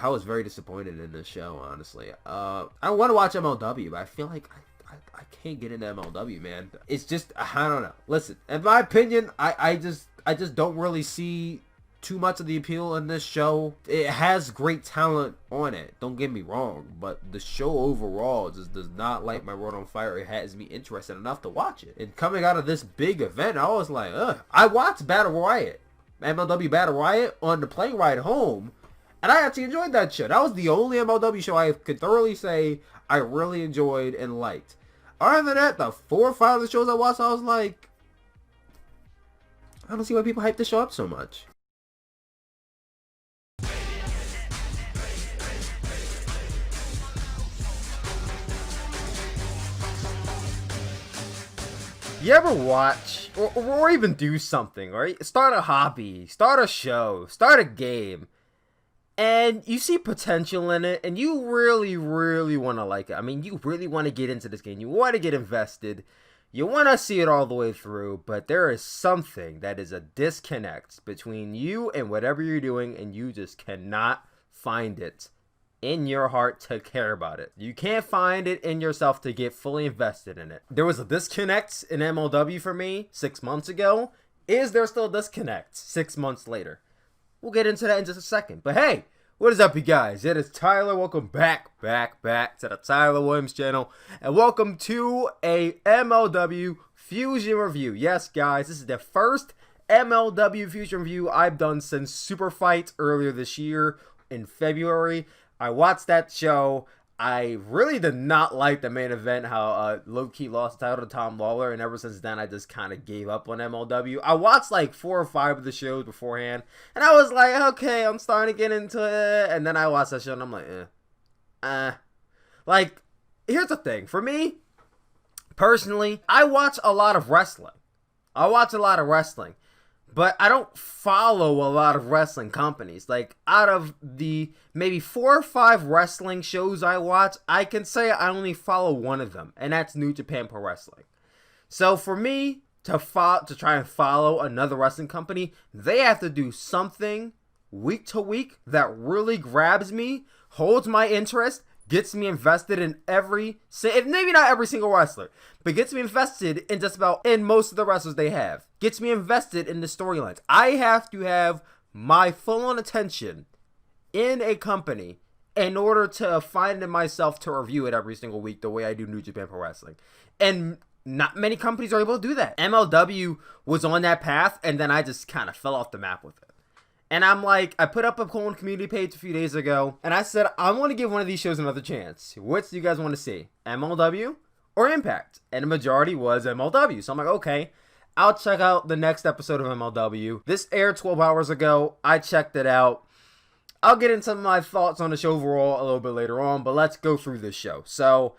I was very disappointed in this show, honestly. I want to watch MLW, but I feel like I can't get into MLW, man. It's just, I don't know. Listen, in my opinion, I just don't really see too much of the appeal in this show. It has great talent on it, don't get me wrong, but the show overall just does not light my world on fire. It has me interested enough to watch it. And coming out of this big event, I was like, ugh. I watched Battle Riot, MLW Battle Riot, on the plane ride home, and I actually enjoyed that show. That was the only MLW show I could thoroughly say I really enjoyed and liked. Other than that, the 4 or 5 of the shows I watched, I was like, I don't see why people hype this show up so much. You ever watch or even do something, right? Start a hobby, start a show, start a game, and you see potential in it, and you really, really want to like it. I mean, you really want to get into this game. You want to get invested. You want to see it all the way through, but there is something that is a disconnect between you and whatever you're doing, and you just cannot find it in your heart to care about it. You can't find it in yourself to get fully invested in it. There was a disconnect in MLW for me 6 months ago. Is there still a disconnect 6 months later? We'll get into that in just a second. But hey, what is up, you guys? It is Tyler. Welcome back to the Tyler Williams channel. And welcome to a MLW Fusion review. Yes, guys, this is the first MLW Fusion review I've done since Super Fight earlier this year in February. I watched that show. I really did not like the main event, how low-key lost the title to Tom Lawler, and ever since then, I just kind of gave up on MLW. I watched like 4 or 5 of the shows beforehand, and I was like, okay, I'm starting to get into it, and then I watched that show, and I'm like, Like, here's the thing. For me, personally, I watch a lot of wrestling. But I don't follow a lot of wrestling companies. Like, out of the maybe 4 or 5 wrestling shows I watch, I can say I only follow one of them, and that's New Japan Pro Wrestling. So for me to try and follow another wrestling company, they have to do something week to week that really grabs me, holds my interest, gets me invested in maybe not every single wrestler, but gets me invested in just about in most of the wrestlers they have. Gets me invested in the storylines. I have to have my full-on attention in a company in order to find in myself to review it every single week the way I do New Japan Pro Wrestling. And not many companies are able to do that. MLW was on that path, and then I just kind of fell off the map with it. And I'm like, I put up a Colon community page a few days ago, and I said, I want to give one of these shows another chance. What do you guys want to see? MLW or Impact? And the majority was MLW. So I'm like, okay, I'll check out the next episode of MLW. This aired 12 hours ago. I checked it out. I'll get into my thoughts on the show overall a little bit later on, but let's go through this show. So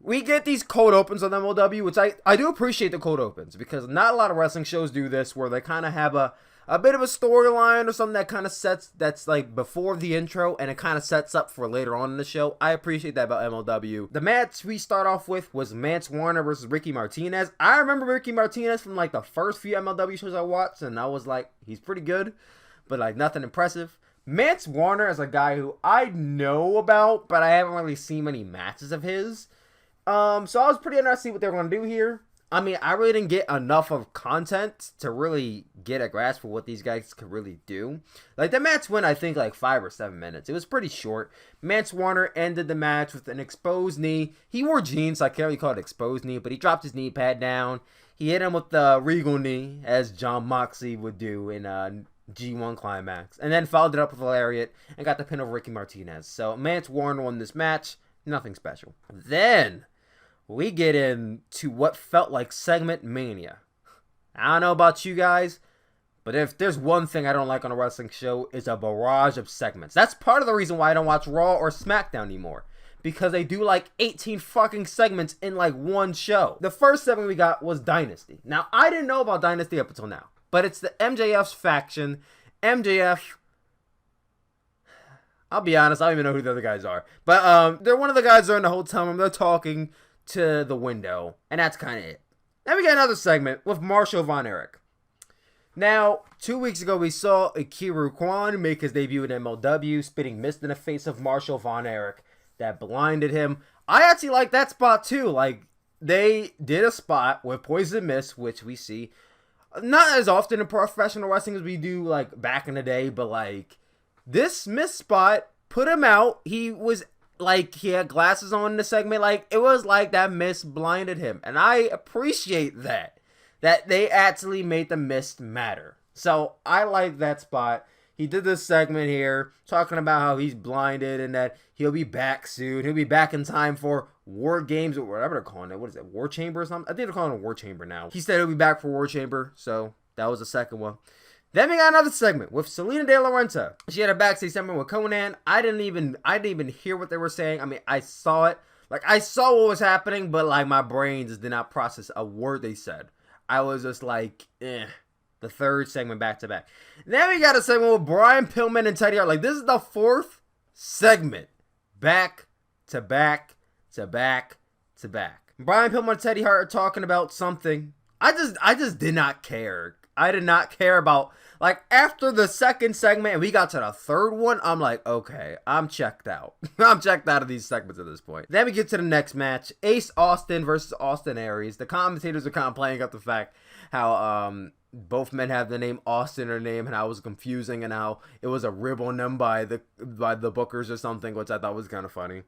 we get these cold opens on MLW, which I do appreciate the cold opens, because not a lot of wrestling shows do this, where they kind of have a bit of a storyline or something that kind of that's like before the intro, and it kind of sets up for later on in the show. I appreciate that about MLW. The match we start off with was Mance Warner versus Ricky Martinez. I remember Ricky Martinez from like the first few MLW shows I watched, and I was like, he's pretty good, but like nothing impressive. Mance Warner is a guy who I know about, but I haven't really seen many matches of his. So I was pretty interested to see what they're going to do here. I mean, I really didn't get enough of content to really get a grasp of what these guys could really do. Like, the match went, I think, like 5 or 7 minutes. It was pretty short. Mance Warner ended the match with an exposed knee. He wore jeans, so I can't really call it exposed knee, but he dropped his knee pad down. He hit him with the Regal knee, as John Moxley would do in G1 Climax. And then followed it up with a lariat and got the pin over Ricky Martinez. So, Mance Warner won this match. Nothing special. Then we get into what felt like segment mania. I don't know about you guys, but if there's one thing I don't like on a wrestling show, is a barrage of segments. That's part of the reason why I don't watch Raw or SmackDown anymore, because they do like 18 fucking segments in like one show. The first segment we got was Dynasty. Now, I didn't know about Dynasty up until now, but it's the MJF's faction. MJF, I'll be honest, I don't even know who the other guys are, but they're one of the guys that are in the hotel room. They're talking to the window, and that's kind of it. Then we get another segment with Marshall Von Erich. Now, 2 weeks ago, we saw Akira Kwan make his debut in MLW, spitting mist in the face of Marshall Von Erich that blinded him. I actually like that spot too. Like, they did a spot with Poison Mist, which we see not as often in professional wrestling as we do like back in the day, but like this mist spot put him out. He was like, he had glasses on in the segment. Like, it was like that mist blinded him, and I appreciate that they actually made the mist matter. So I like that spot. He did this segment here talking about how he's blinded and that he'll be back soon. He'll be back in time for War Games or whatever they're calling it. What is it? War Chamber or something? I think they're calling it War Chamber now. He said he'll be back for War Chamber. So that was the second one. Then we got another segment with Selena De La Renta. She had a backstage segment with Conan. I didn't even hear what they were saying. I mean, I saw it. Like, I saw what was happening, but like my brain just did not process a word they said. I was just like, eh. The third segment back to back. Then we got a segment with Brian Pillman and Teddy Hart. Like, this is the fourth segment. Back to back to back to back. Brian Pillman and Teddy Hart are talking about something. I just did not care. I did not care about, like, after the second segment and we got to the third one, I'm like, okay, I'm checked out. I'm checked out of these segments at this point. Then we get to the next match. Ace Austin versus Austin Aries. The commentators are kind of playing up the fact how, both men have the name Austin in their name, and how it was confusing, and how it was a rib on them by the bookers or something, which I thought was kind of funny.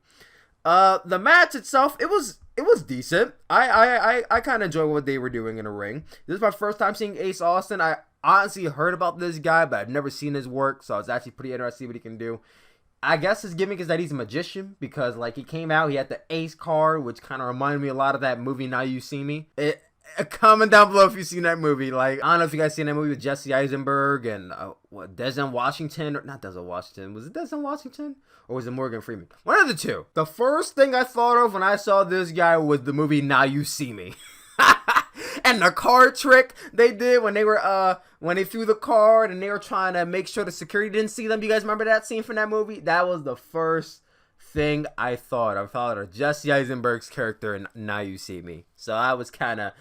The match itself, it was decent. I kind of enjoyed what they were doing in the ring. This is my first time seeing Ace Austin. I honestly heard about this guy, but I've never seen his work, so I was actually pretty interested to see what he can do. I guess his gimmick is that he's a magician, because like he came out, he had the Ace card, which kind of reminded me a lot of that movie Now You See Me. Comment down below if you've seen that movie. Like, I don't know if you guys seen that movie with Jesse Eisenberg and Denzel Washington, or not Denzel Washington. Was it Denzel Washington or was it Morgan Freeman? One of the two. The first thing I thought of when I saw this guy was the movie Now You See Me. And the card trick they did when they were when they threw the card and they were trying to make sure the security didn't see them. You guys remember that scene from that movie? That was the first thing I thought of Jesse Eisenberg's character in Now You See Me. So I was kind of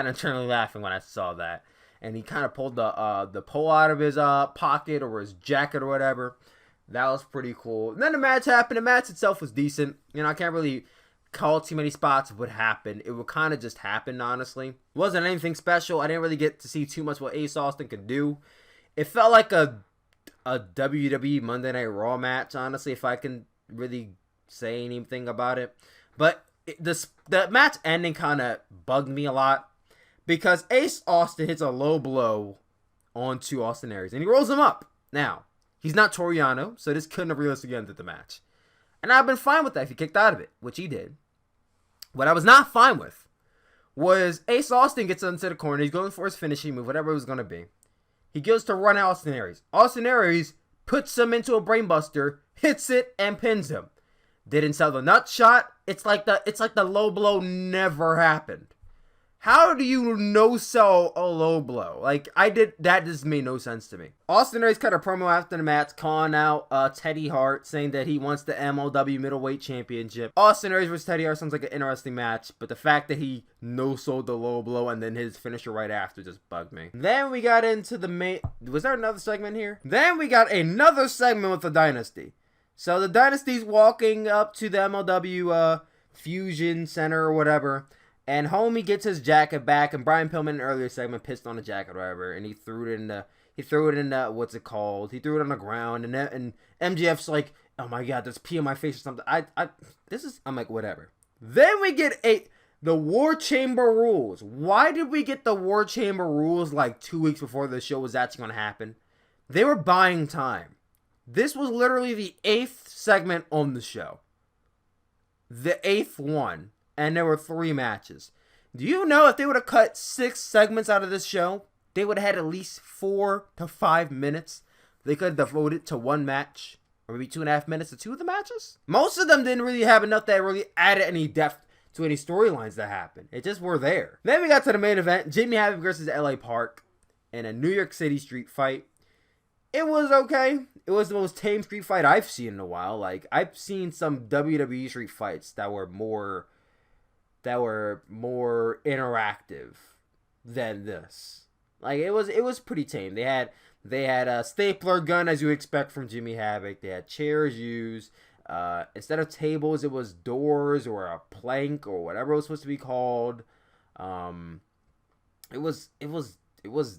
internally laughing when I saw that. And he kind of pulled the pole out of his pocket or his jacket or whatever. That was pretty cool. And then the match happened. The match itself was decent. You know, I can't really call too many spots of what happened. It would kind of just happen, honestly. It wasn't anything special. I didn't really get to see too much what Ace Austin could do. It felt like a WWE Monday Night Raw match, honestly, if I can really say anything about it. But the match ending kind of bugged me a lot, because Ace Austin hits a low blow onto Austin Aries and he rolls him up. Now, he's not Toriano, so this couldn't have realistically ended the match, and I've been fine with that if he kicked out of it, which he did. What I was not fine with was Ace Austin gets into the corner, he's going for his finishing move, whatever it was going to be. He goes to run out Austin Aries. Austin Aries puts him into a brainbuster, hits it, and pins him. Didn't sell the nut shot. It's like the low blow never happened. How do you no sell a low blow? Like, that just made no sense to me. Austin Aries cut a promo after the match, calling out Teddy Hart, saying that he wants the MLW Middleweight Championship. Austin Aries versus Teddy Hart sounds like an interesting match, but the fact that he no sold the low blow and then his finisher right after just bugged me. Then we got into the main. Was there another segment here? Then we got another segment with the Dynasty. So the Dynasty's walking up to the MLW Fusion Center or whatever. And homie gets his jacket back, and Brian Pillman in an earlier segment pissed on the jacket or whatever, and he threw it in the what's it called? He threw it on the ground, and MJF's like, oh my god, there's pee on my face or something. I'm like, whatever. Then we get the War Chamber rules. Why did we get the War Chamber rules like 2 weeks before the show was actually going to happen? They were buying time. This was literally the 8th segment on the show. The 8th one. And there were 3 matches. Do you know if they would have cut 6 segments out of this show, they would have had at least 4 to 5 minutes they could have devoted to one match? Or maybe 2.5 minutes to 2 of the matches? Most of them didn't really have enough that really added any depth to any storylines that happened. It just were there. Then we got to the main event. Jimmy Havoc versus LA Park in a New York City street fight. It was okay. It was the most tame street fight I've seen in a while. Like, I've seen some WWE street fights that were more interactive than this. Like it was pretty tame. They had a stapler gun as you expect from Jimmy Havoc. They had chairs used. Instead of tables, it was doors or a plank or whatever it was supposed to be called. It was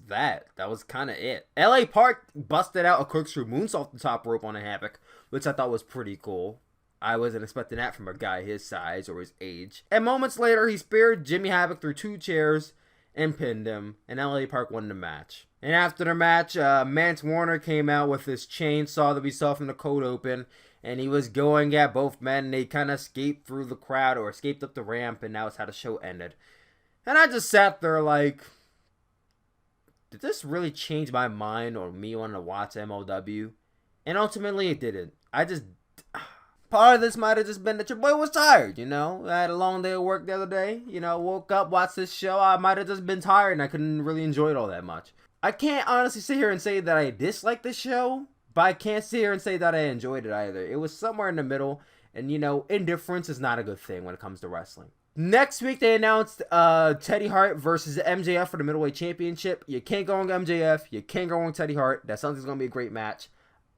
that. That was kind of it. LA Park busted out a corkscrew moonsault the top rope on a Havoc, which I thought was pretty cool. I wasn't expecting that from a guy his size or his age. And moments later, he speared Jimmy Havoc through 2 chairs and pinned him, and LA Park won the match. And after the match, Mance Warner came out with his chainsaw that we saw from the cold open, and he was going at both men, and they kind of escaped through the crowd or escaped up the ramp, and that was how the show ended. And I just sat there like, did this really change my mind on me wanting to watch MLW? And ultimately, it didn't. Part of this might have just been that your boy was tired, you know? I had a long day of work the other day, you know, woke up, watched this show, I might have just been tired and I couldn't really enjoy it all that much. I can't honestly sit here and say that I disliked the show, but I can't sit here and say that I enjoyed it either. It was somewhere in the middle, and you know, indifference is not a good thing when it comes to wrestling. Next week, they announced Teddy Hart versus MJF for the Middleweight Championship. You can't go on MJF, you can't go on Teddy Hart. That sounds like it's going to be a great match.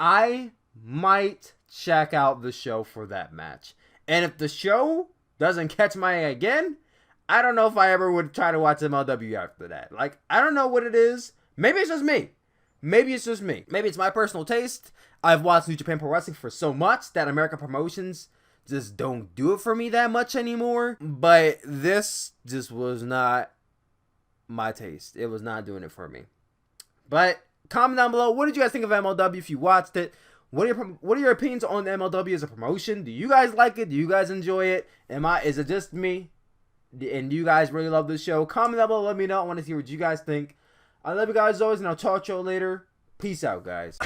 I might check out the show for that match. And if the show doesn't catch my eye again, I don't know if I ever would try to watch MLW after that. Like, I don't know what it is. Maybe it's just me. Maybe it's just me. Maybe it's my personal taste. I've watched New Japan Pro Wrestling for so much that American promotions just don't do it for me that much anymore. But this just was not my taste. It was not doing it for me. But comment down below, what did you guys think of MLW if you watched it? What are your opinions on MLW as a promotion? Do you guys like it? Do you guys enjoy it? Is it just me? And do you guys really love this show? Comment down below, let me know. I want to see what you guys think. I love you guys as always, and I'll talk to you later. Peace out, guys.